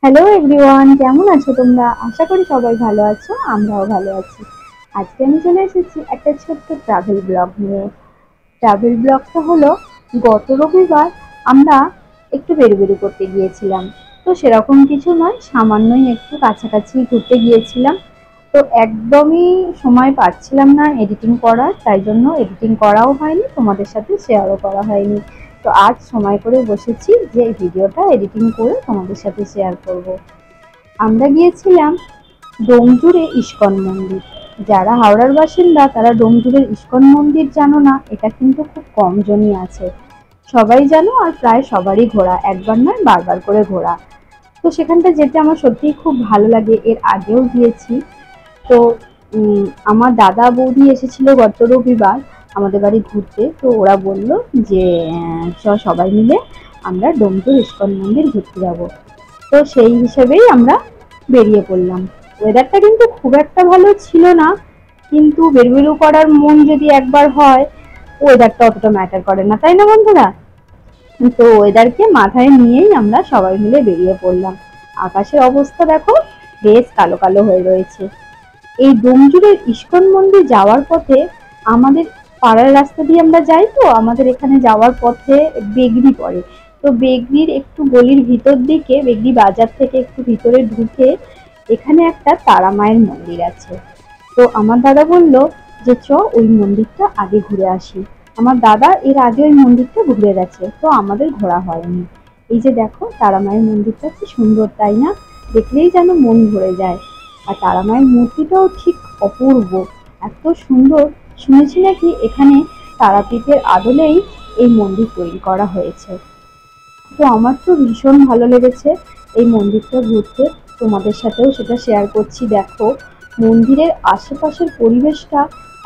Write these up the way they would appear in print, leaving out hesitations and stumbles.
Hello everyone, কেমন আছো তোমরা? আশা করি সবাই ভালো আছো, আমরাও ভালো আছি। আজকে আমি চলে এসেছি একটা ছোট্ট ট্রাভেল ব্লগ নিয়ে। ট্রাভেল ব্লগটা হলো, গত রবিবার আমরা একটু বেরু করতে গিয়েছিলাম। তো সেরকম কিছু নয়, সামান্যই একটু কাছাকাছি ঘুরতে গিয়েছিলাম। তো একদমই সময় পাচ্ছিলাম না এডিটিং করার, তাই জন্য এডিটিং করাও হয়নি, তোমাদের সাথে শেয়ারও করা হয়নি। তো আজ সময় করে বসেছি যে এই ভিডিওটা এডিটিং করে তোমাদের সাথে শেয়ার করব। আমরা গিয়েছিলাম ডোমজুড়ে ইস্কন মন্দির। যারা হাওড়ার বাসিন্দা তারা ডোমজুড়ের ইস্কন মন্দির জানো না, এটা কিন্তু খুব কম জনই আছে। সবাই জানো, আর প্রায় সবারই ঘোরা, একবার নয় বারবার করে ঘোরা। তো সেখানটা যেতে আমার সত্যিই খুব ভালো লাগে, এর আগেও গিয়েছি। তো আমার দাদা বৌদি এসেছিল গত রবিবার আমাদের বাড়ি ঘুরতে। তো ওরা বলল যে সবাই মিলে আমরা ডোমজুড় ইস্কন মন্দির ঘুরতে যাব। তো সেই হিসেবেই আমরা বেরিয়ে পড়লাম। ওয়েদারটা কিন্তু খুব একটা ভালো ছিল না, কিন্তু বেরু করার মন যদি একবার হয়, ওয়েদারটা অতটা ম্যাটার করে না, তাই না বন্ধুরা? তো ওয়েদারকে মাথায় নিয়েই আমরা সবাই মিলে বেরিয়ে পড়লাম। আকাশের অবস্থা দেখো, বেশ কালো কালো হয়ে রয়েছে। এই ডোমজুড়ের ইস্কন মন্দির যাওয়ার পথে আমাদের পাড়ার রাস্তা দিয়ে আমরা যাই, তো আমাদের এখানে যাওয়ার পথে বেগরি পড়ে। তো বেগরির একটু গলির ভিতর দিকে, বেগরি বাজার থেকে একটু ভিতরে ঢুকে এখানে একটা তারা মায়ের মন্দির আছে। তো আমার দাদা বলল যে ওই মন্দিরটা আগে ঘুরে আসি। আমার দাদা এর আগে ওই মন্দিরটা ঘুরে গেছে, তো আমাদের ঘোরা হয়নি। এই যে দেখো, তারা মায়ের মন্দিরটা কি সুন্দর, তাই না? দেখলেই যেন মন ভরে যায়। আর তারা মায়ের মূর্তিটাও ঠিক অপূর্ব, এত সুন্দর। শুনেছি নাকি এখানে তারাপীঠের আদলেই এই মন্দির তৈরি করা হয়েছে। তো আমার তো ভীষণ ভালো লেগেছে এই মন্দিরটা ঘুরতে, তোমাদের সাথেও সেটা শেয়ার করছি। দেখো, মন্দিরের আশেপাশের পরিবেশটা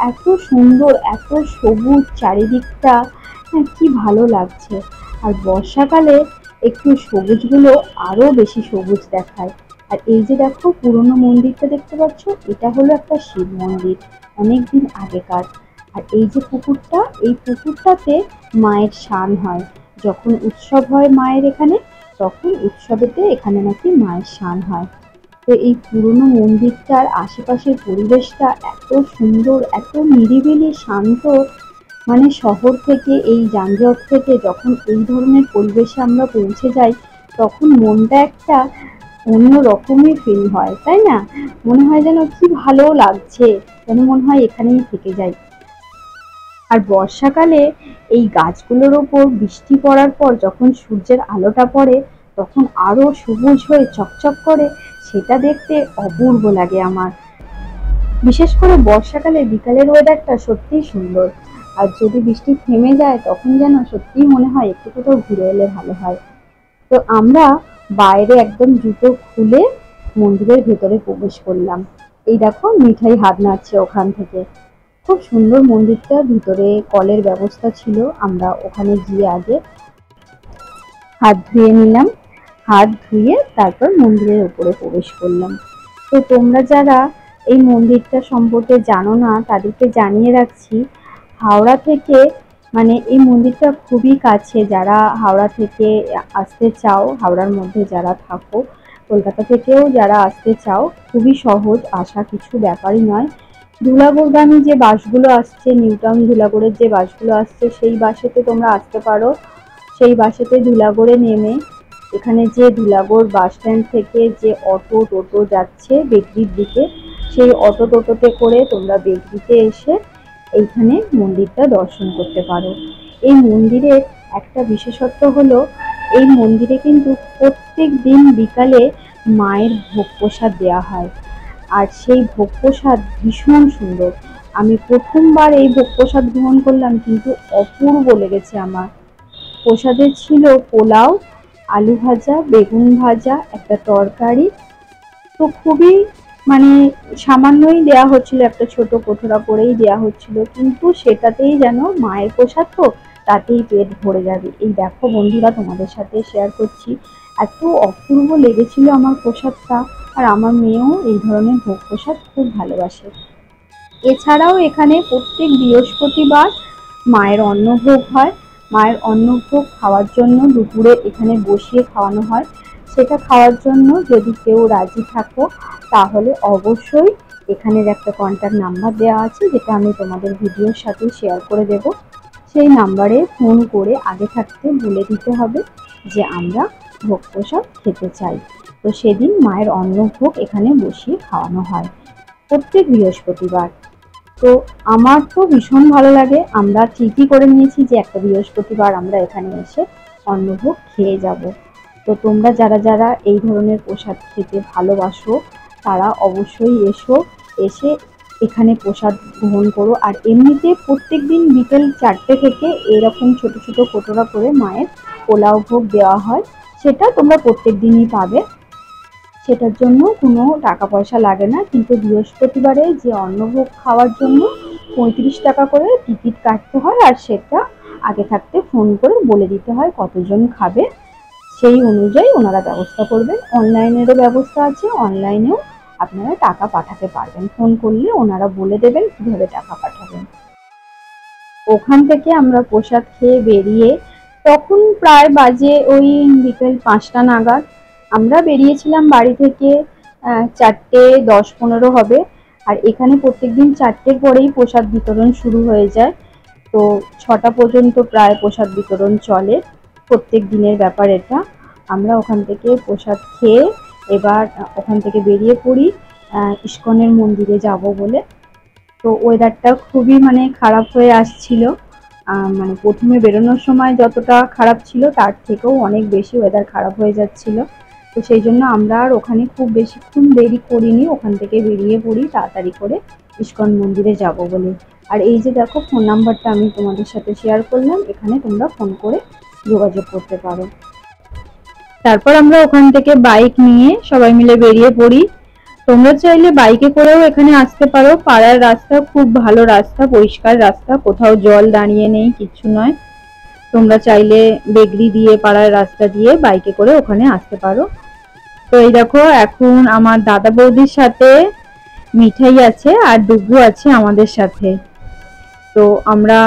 এত সুন্দর, এত সবুজ চারিদিকটা, কি ভালো লাগছে। আর বর্ষাকালে একটু সবুজগুলো আরো বেশি সবুজ দেখায়। আর এই যে দেখো পুরনো মন্দিরটা দেখতে পাচ্ছ, এটা হলো একটা শিব মন্দির, অনেকদিন আগেকার। আর এই যে পুকুরটা, এই পুকুরটাতে মায়ের স্নান হয়। যখন উৎসব হয় মায়ের এখানে, তখন উৎসবেতে এখানে নাকি মায়ের স্নান হয়। তো এই পুরনো মন্দিরটার আশেপাশের পরিবেশটা এত সুন্দর, এত নিরিবিলি শান্ত। মানে শহর থেকে, এই যানজট থেকে যখন এই ধরনের পরিবেশে আমরা পৌঁছে যাই, তখন মনটা একটা অন্য রকমই ফিল হয়, তাই না? মনে হয় যেন কি ভালো লাগছে, যেন মনে হয় এখানেই থেকে যাই। আর বর্ষাকালে এই গাছগুলোর ওপর বৃষ্টি পড়ার পর যখন সূর্যের আলোটা পড়ে, তখন আরো সবুজ হয়ে চকচক করে, সেটা দেখতে অপূর্ব লাগে আমার। বিশেষ করে বর্ষাকালে বিকালের ওয়েদারটা সত্যিই সুন্দর। আর যদি বৃষ্টি থেমে যায়, তখন যেন সত্যিই মনে হয় একটু কোথাও ঘুরে এলে ভালো হয়। তো আমরা বাইরে একদম জুতো খুলে মন্দিরের ভেতরে প্রবেশ করলাম। এই দেখো, মিঠাই হাত নাড়ছে ওখান থেকে। খুব সুন্দর মন্দিরটা, ভিতরে কলের ব্যবস্থা ছিল। আমরা ওখানে গিয়ে আগে হাত ধুয়ে নিলাম, হাত ধুয়ে তারপর মন্দিরের উপরে প্রবেশ করলাম। তো তোমরা যারা এই মন্দিরটা সম্পর্কে জানো না, তাদেরকে জানিয়ে রাখছি, হাওড়া থেকে, মানে এই মন্দিরটা খুবই কাছে। যারা হাওড়া থেকে আসতে চাও, হাওড়ার মধ্যে যারা থাকো, কলকাতা থেকেও যারা আসতে চাও, খুবই সহজ, আসা কিছু ব্যাপারই নয়। ধুলাগড়গামী যে বাসগুলো আসছে, নিউ টাউন ধুলাগড়ের যে বাসগুলো আসছে, সেই বাসেতে তোমরা আসতে পারো। সেই বাসেতে ধুলাগড়ে নেমে এখানে যে ধুলাগড় বাস স্ট্যান্ড থেকে যে অটো টোটো যাচ্ছে বেগরির দিকে, সেই অটো টোটোতে করে তোমরা বেগরিতে এসে এইখানে মন্দিরটা দর্শন করতে পারো। এই মন্দিরের একটা বিশেষত্ব হলো, এই মন্দিরে কিন্তু প্রত্যেক দিন বিকালে মায়ের ভোগ প্রসাদ দেওয়া হয়। আর সেই ভোগ প্রসাদ ভীষণ সুন্দর। আমি প্রথমবার এই ভোগ প্রসাদ গ্রহণ করলাম, কিন্তু অপূর্ব লেগেছে আমার। প্রসাদে ছিল পোলাও, আলু ভাজা, বেগুন ভাজা, একটা তরকারি। তো খুবই, মানে সামান্যই দেয়া হচ্ছিল, একটা ছোট কোঠরা করেই দেয়া হচ্ছিল, কিন্তু সেটাতেই যেন মায়ের প্রসাদ, তো তাতেই পেট ভরে যাবে। এই দেখো বন্ধুরা, তোমাদের সাথে শেয়ার করছি, এত অপূর্ব লেগেছিল আমার প্রসাদটা। আর আমার মেয়েও এই ধরনের ভোগ প্রসাদ খুব ভালোবাসে। এছাড়াও এখানে প্রত্যেক বৃহস্পতিবার মায়ের অন্নভোগ হয়। মায়ের অন্নভোগ খাওয়ার জন্য দুপুরে এখানে বসিয়ে খাওয়ানো হয়। সেটা খাওয়ার জন্য যদি কেউ রাজি থাকো তাহলে অবশ্যই এখানের একটা কন্ট্যাক্ট নাম্বার দেওয়া আছে, যেটা আমি তোমাদের ভিডিওর সাথে শেয়ার করে দেব। সেই নাম্বারে ফোন করে আগে থাকতে বলে দিতে হবে যে আমরা ভোগ প্রসাদ খেতে চাই। তো সেদিন মায়ের অন্নভোগ এখানে বসিয়ে খাওয়ানো হয় প্রত্যেক বৃহস্পতিবার। তো আমার তো ভীষণ ভালো লাগে, আমরা ঠিকই করে নিয়েছি যে একটা বৃহস্পতিবার আমরা এখানে এসে অন্নভোগ খেয়ে যাব। তো তোমরা যারা যারা এই ধরনের প্রসাদ খেতে ভালোবাসো তারা অবশ্যই এসে এখানে প্রসাদ গ্রহণ করো। আর এমনিতে প্রত্যেক দিন বিকেল 4টে থেকে এরকম ছোট ছোট কটোরা করে মায়ের পোলাও ভোগ দেওয়া হয়, সেটা তোমরা প্রত্যেক দিনই পাবে, সেটার জন্য কোনো টাকা পয়সা লাগে না। কিন্তু বৃহস্পতিবারে যে অন্নভোগ খাওয়ার জন্য 35 টাকা করে টিকিট কাটতে হয়, আর সেটা আগে থাকতে ফোন করে বলে দিতে হয় কতজন খাবে, সেই অনুযায়ী ওনারা ব্যবস্থা করবেন। অনলাইনেরও ব্যবস্থা আছে, অনলাইনেও আপনারা টাকা পাঠাতে পারবেন, ফোন করলে ওনারা বলে দেবেন কীভাবে টাকা পাঠাবেন। ওখান থেকে আমরা প্রসাদ খেয়ে বেরিয়ে তখন প্রায় বাজে ওই বিকেল 5টা নাগাদ। আমরা বেরিয়েছিলাম বাড়ি থেকে 4:10-15 হবে। আর এখানে প্রত্যেকদিন 4টের পরেই প্রসাদ বিতরণ শুরু হয়ে যায়। তো 6টা পর্যন্ত প্রায় প্রসাদ বিতরণ চলে, প্রত্যেক দিনের ব্যাপার এটা। আমরা ওখান থেকে প্রসাদ খেয়ে এবার ওখান থেকে বেরিয়ে পড়ি ইস্কনের মন্দিরে যাব বলে। তো ওয়েদারটা খুবই খারাপ হয়ে আসছিল, মানে প্রথমে বেরোনোর সময় যতটা খারাপ ছিল তার থেকেও অনেক বেশি ওয়েদার খারাপ হয়ে যাচ্ছিল। তো সেই জন্য আমরা আর ওখানে খুব বেশিক্ষণ দেরি করিনি, ওখান থেকে বেরিয়ে পড়ি তাড়াতাড়ি করে ইস্কন মন্দিরে যাব বলে। আর এই যে দেখো ফোন নাম্বারটা আমি তোমাদের সাথে শেয়ার করলাম, এখানে তোমরা ফোন করে যোগাযোগ করতে পারো। তারপর আমরা ওখান থেকে বাইক নিয়ে সবাই মিলে বেরিয়ে পড়ি। তোমরা চাইলে বাইকে করেও এখানে আসতে পারো, পাড়ার রাস্তা খুব ভালো রাস্তা, পরিষ্কার রাস্তা, কোথাও জল দাঁড়িয়ে নেই, কিছু নয়। তোমরা চাইলে বেগরি দিয়ে পাড়ার রাস্তা দিয়ে বাইকে করে ওখানে আসতে পারো। তো এই দেখো এখন আমার দাদা বৌদির সাথে মিঠাই আছে আর ডুগু আছে আমাদের সাথে। তো আমরা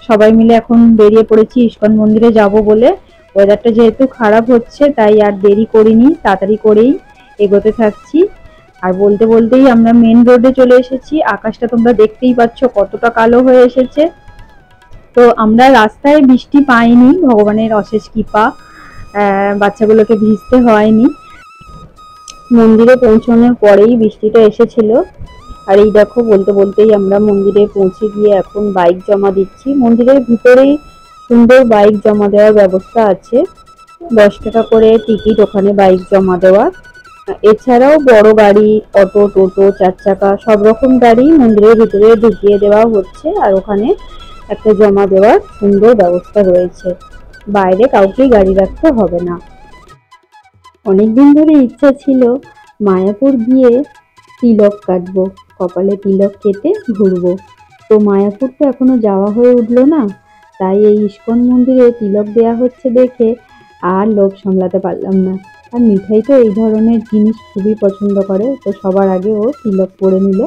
সবাই মিলে এখন বেরিয়ে পড়েছি ইস্কন মন্দিরে যাব বলে। ওয়েদারটা যেহেতু খারাপ হচ্ছে তাই আর দেরি করিনি, তাড়াতাড়ি করেই এগোতে থাকছি। আর বলতে বলতেই আমরা মেন রোডে চলে এসেছি। আকাশটা তোমরা দেখতেই পাচ্ছ কতটা কালো হয়ে এসেছে। তো আমরা রাস্তায় বৃষ্টি পাইনি, ভগবানের অশেষ কৃপা, বাচ্চাগুলোকে ভিজতে হয়নি। মন্দিরে পৌঁছানোর পরেই বৃষ্টিটা এসেছিল। আর এই দেখো বলতে বলতেই আমরা মন্দিরে পৌঁছে গিয়ে এখন বাইক জমা দিচ্ছি। মন্দিরের ভিতরেই সুন্দর বাইক জমা দেওয়ার ব্যবস্থা আছে, 10 টাকা করে টিকিট ওখানে বাইক জমা দেওয়া। এছাড়াও বড় গাড়ি, অটো, টোটো, 4 চাকা সব রকম গাড়ি মন্দিরের ভিতরে ঢুকিয়ে দেওয়া হচ্ছে। আর ওখানে একটা জমা দেওয়ার সুন্দর ব্যবস্থা রয়েছে, বাইরে কাউকেই গাড়ি রাখতে হবে না। অনেকদিন ধরে ইচ্ছা ছিল মায়াপুর গিয়ে তিলক কাটবো, কপালে তিলক কেটে ঘুরবো। তো মায়াপুর তো এখনো যাওয়া হয়ে উঠলো না, তাই এই ইস্কন মন্দিরে তিলক দেয়া হচ্ছে দেখে আর লোভ সামলাতে পারলাম না। আর মিঠাই তো এই ধরনের জিনিস খুবই পছন্দ করে, তো সবার আগে ও তিলক পরে নিল।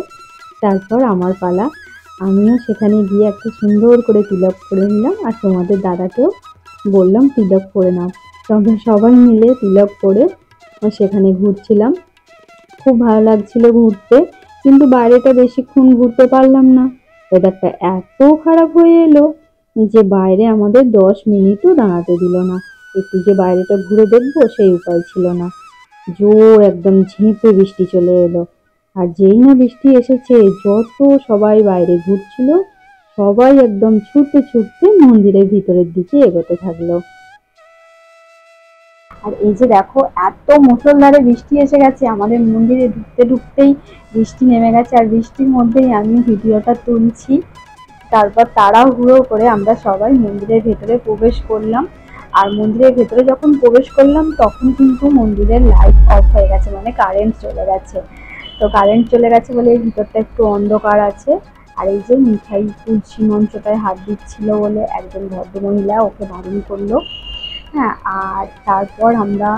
তারপর আমার পালা, আমিও সেখানে গিয়ে একটা সুন্দর করে তিলক পরে নিলাম। আর তোমাদের দাদাকেও বললাম তিলক পরে নাও। তো আমরা সবাই মিলে তিলক পরে সেখানে ঘুরছিলাম, খুব ভালো লাগছিল ঘুরতে। কিন্তু বাইরেটা বেশিক্ষণ ঘুরতে পারলাম না, ওয়েদারটা এত খারাপ হয়ে এলো যে বাইরে আমাদের 10 মিনিটও দাঁড়াতে দিল না। একটু যে বাইরেটা ঘুরে দেখবো সেই উপায় ছিল না। জোর একদম ঝেঁপে বৃষ্টি চলে এলো। আর যেই না বৃষ্টি এসেছে, যত সবাই বাইরে ঘুরছিল সবাই একদম ছুটতে ছুটতে মন্দিরের ভিতরের দিকে এগোতে থাকলো। আর এই যে দেখো এত মুষলধারে বৃষ্টি এসে গেছে, আমাদের মন্দিরে ঢুকতে ঢুকতেই বৃষ্টি নেমে গেছে। আর বৃষ্টির মধ্যেই আমি ভিডিওটা তুলছি। তারপর তাড়াহুড়ো করে আমরা সবাই মন্দিরের ভেতরে প্রবেশ করলাম। আর মন্দিরের ভেতরে যখন প্রবেশ করলাম তখন কিন্তু মন্দিরের লাইট অফ হয়ে গেছে, কারেন্ট চলে গেছে। তো কারেন্ট চলে গেছে বলে এই ভিতরটা একটু অন্ধকার আছে। আর এই যে মিঠাই তুলসী মঞ্চটায় হাত দিচ্ছিল বলে একজন ভদ্রমহিলা ওকে বারণ করলো। হ্যাঁ, আর তারপর আমরা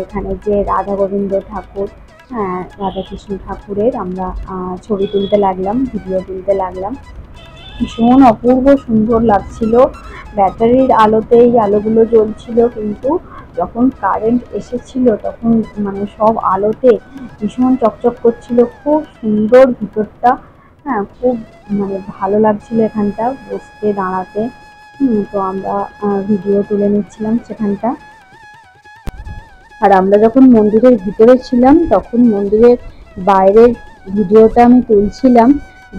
এখানে যে রাধা গোবিন্দ ঠাকুর, হ্যাঁ রাধাকৃষ্ণ ঠাকুরের আমরা ছবি তুলতে লাগলাম, ভিডিও তুলতে লাগলাম। ভীষণ অপূর্ব সুন্দর লাগছিল, ব্যাটারির আলোতেই আলোগুলো জ্বলছিল, কিন্তু যখন কারেন্ট এসেছিল তখন মানে সব আলোতে ভীষণ চকচক করছিল, খুব সুন্দর ভিতরটা। হ্যাঁ, খুব মানে ভালো লাগছিল এখানটা বসতে দাঁড়াতে। তো আমরা ভিডিও তুলে নিচ্ছিলাম সেখানটা। আর আমরা যখন মন্দিরের ভিতরে ছিলাম তখন মন্দিরের বাইরের ভিডিওটা আমি তুলছিলাম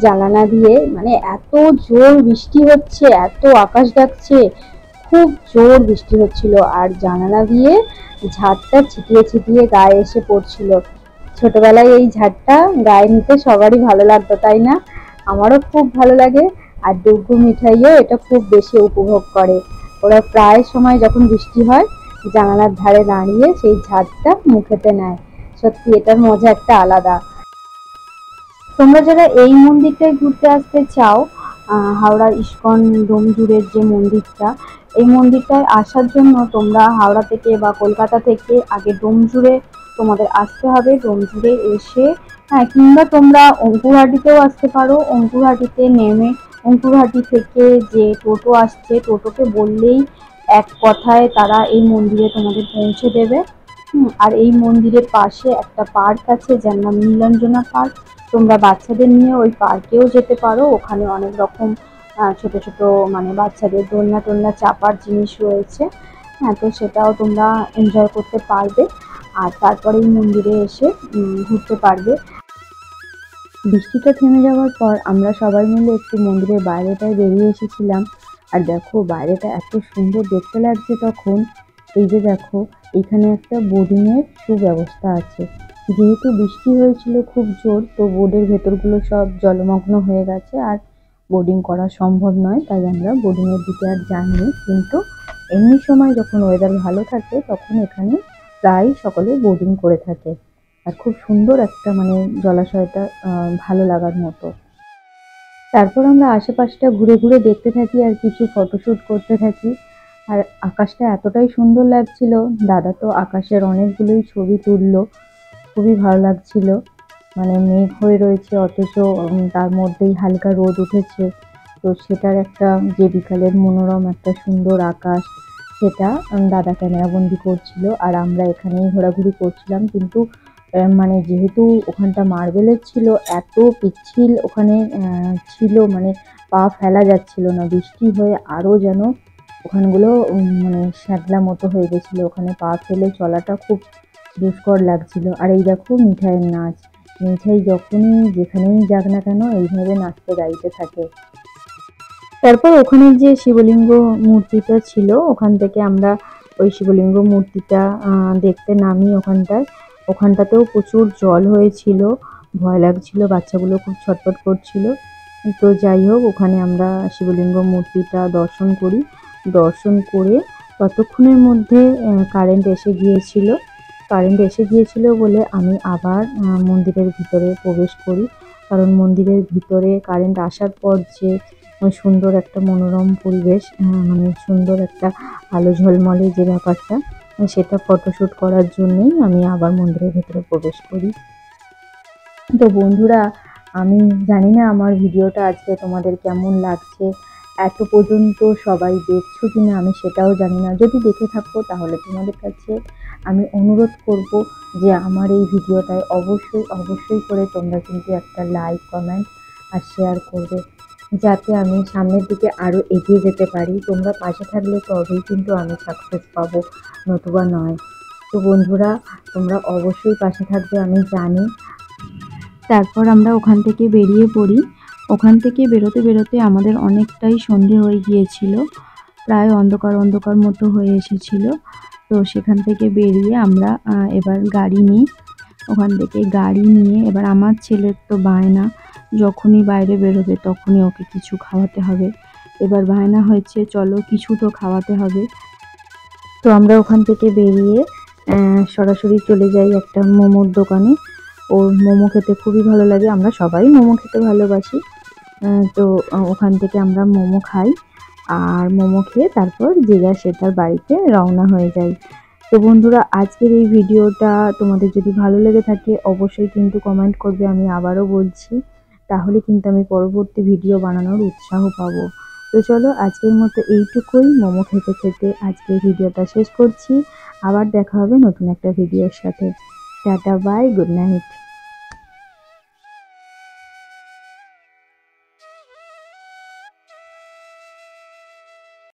জানালা দিয়ে। মানে এত জোর বৃষ্টি হচ্ছে, এত আকাশ ডাকছে, খুব জোর বৃষ্টি হচ্ছিল আর জানালা দিয়ে ঝাড়টা ছিটিয়ে ছিটিয়ে গায়ে এসে পড়ছিল। ছোটবেলায় এই ঝাড়টা গায়ে নিতে সবারই ভালো লাগতো, তাই না? আমারও খুব ভালো লাগে। আর ডুগু মিঠাইও এটা খুব বেশি উপভোগ করে। ওরা প্রায় সময় যখন বৃষ্টি হয় জানালার ধারে দাঁড়িয়ে সেই ঝাড়টা মুখেতে নেয়। সত্যি এটার মজা একটা আলাদা। তোমরা যারা এই মন্দিরটায় ঘুরতে আসতে চাও, হাওড়া ইস্কন ডোমজুড়ের যে মন্দিরটা, এই মন্দিরটায় আসার জন্য তোমরা হাওড়া থেকে বা কলকাতা থেকে আগে ডোমজুড়ে তোমাদের আসতে হবে। ডোমজুড়ে এসে কিংবা তোমরা অঙ্কুরহাটিতেও আসতে পারো। অঙ্কুরহাটিতে নেমে অঙ্কুরহাটি থেকে যে টোটো আসছে টোটোকে বললেই এক কথায় তারা এই মন্দিরে তোমাদের পৌঁছে দেবে। আর এই মন্দিরের পাশে একটা পার্ক আছে যার নাম নীলাঞ্জনা পার্ক। তোমরা বাচ্চাদের নিয়ে ওই পার্কেও যেতে পারো। ওখানে অনেক রকম ছোট ছোট মানে বাচ্চাদের দোলনা টোলনা চাপার জিনিস রয়েছে। তো সেটাও তোমরা এনজয় করতে পারবে। আর তারপরে এই মন্দিরে এসে ঘুরতে পারবে। বৃষ্টিটা থেমে যাওয়ার পর আমরা সবাই মিলে একটু মন্দিরের বাইরেটায় বেরিয়ে এসেছিলাম। আর দেখো বাইরেটা এত সুন্দর দেখতে লাগছে তখন। এই যে দেখো, এখানে একটা বোর্ডিংয়ের সুব্যবস্থা আছে। যেহেতু বৃষ্টি হয়েছিল খুব জোর, তো বোর্ডের ভেতরগুলো সব জলমগ্ন হয়ে গেছে আর বোর্ডিং করা সম্ভব নয়, তাই আমরা বোর্ডিংয়ের দিকে আর যাইনি। কিন্তু এমনি সময় যখন ওয়েদার ভালো থাকে তখন এখানে প্রায় সকলে বোর্ডিং করে থাকে। আর খুব সুন্দর একটা মানে জলাশয়টা ভালো লাগার মতো। তারপর আমরা আশেপাশটা ঘুরে ঘুরে দেখতে থাকি আর কিছু ফটোশ্যুট করতে থাকি। আর আকাশটা এতটাই সুন্দর লাগছিল, দাদা তো আকাশের অনেকগুলোই ছবি তুললো। খুবই ভালো লাগছিল। মানে মেঘ হয়ে রয়েছে অথচ তার মধ্যেই হালকা রোদ উঠেছে। তো সেটার একটা যে বিকালের মনোরম একটা সুন্দর আকাশ, সেটা দাদা ক্যামেরাবন্দি করছিল আর আমরা এখানেই ঘোরাঘুরি করছিলাম। কিন্তু মানে যেহেতু ওখানটা মার্বেলের ছিল, এত পিচ্ছিল ওখানে ছিল, মানে পা ফেলা যাচ্ছিল না। বৃষ্টি হয়ে আরও যেন ওখানগুলো মানে শ্যাগলা মতো হয়ে গেছিলো, ওখানে পা ফেলে চলাটা খুব দুষ্কর লাগছিল। আর এই দেখো মিঠাইয়ের নাচ। মিঠাই যখনই যেখানেই যাক না কেন এইভাবে নাচতে গাইতে থাকে। তারপর ওখানে যে শিবলিঙ্গ মূর্তিটা ছিল ওখান থেকে আমরা ওই শিবলিঙ্গ মূর্তিটা দেখতে নামি। ওখানটাতেও প্রচুর জল হয়েছিল, ভয় লাগছিল, বাচ্চাগুলো খুব ছটফট করছিল। তো যাই হোক, ওখানে আমরা শিবলিঙ্গ মূর্তিটা দর্শন করি। দর্শন করে ততক্ষণের মধ্যে কারেন্ট এসে গিয়েছিল বলে আমি আবার মন্দিরের ভিতরে প্রবেশ করি। কারণ মন্দিরের ভিতরে কারেন্ট আসার পর যে সুন্দর একটা মনোরম পরিবেশ, মানে সুন্দর একটা আলো ঝলমলে যে ব্যাপারটা, সেটা ফটোশ্যুট করার জন্যই আমি আবার মন্দিরের ভেতরে প্রবেশ করি। তো বন্ধুরা, আমি জানি না আমার ভিডিওটা আজকে তোমাদের কেমন লাগছে, এত পর্যন্ত সবাই দেখছো কিনা আমি সেটাও জানি না। যদি দেখে থাকো তাহলে তোমাদের কাছে আমি অনুরোধ করব যে আমার এই ভিডিওটায় অবশ্যই করে তোমরা কিন্তু একটা লাইক, কমেন্ট আর শেয়ার করবে, যাতে আমি সামনের দিকে আরও এগিয়ে যেতে পারি। তোমরা পাশে থাকলে তবেই কিন্তু আমি সাকসেস পাবো, নতুবা নয়। তো বন্ধুরা, তোমরা অবশ্যই পাশে থাকবে আমি জানি। তারপর আমরা ওখান থেকে বেরিয়ে পড়ি। ওখান থেকে বেরোতে বেরোতে আমাদের অনেকটাই সন্ধে হয়ে গিয়েছিল, প্রায় অন্ধকার মতো হয়ে এসেছিল। তো সেখান থেকে বেরিয়ে আমরা এবার গাড়ি নিই। ওখান থেকে গাড়ি নিয়ে এবার আমার ছেলের তো বায়না, যখনই বাইরে বেরোবে তখনই ওকে কিছু খাওয়াতে হবে। এবার বায়না হয়েছে চলো কিছু তো খাওয়াতে হবে। তো আমরা ওখান থেকে বেরিয়ে সরাসরি চলে যাই একটা মোমোর দোকানে। ওর মোমো খেতে খুবই ভালো লাগে, আমরা সবাই মোমো খেতে ভালোবাসি। তো ওখান থেকে আমরা মোমো খাই আর মোমো খেয়ে তারপর যে যার সে তার বাড়িতে রওনা হয়ে যায়। তো বন্ধুরা, আজকের এই ভিডিওটা তোমাদের যদি ভালো লেগে থাকে অবশ্যই কিন্তু কমেন্ট করবে, আমি আবারও বলছি, তাহলে কিন্তু আমি পরবর্তী ভিডিও বানানোর উৎসাহ পাবো। তো চলো আজকের মতো এইটুকুই। মোমো খেতে খেতে আজকের ভিডিওটা শেষ করছি। আবার দেখা হবে নতুন একটা ভিডিওর সাথে। Tata bye, good night.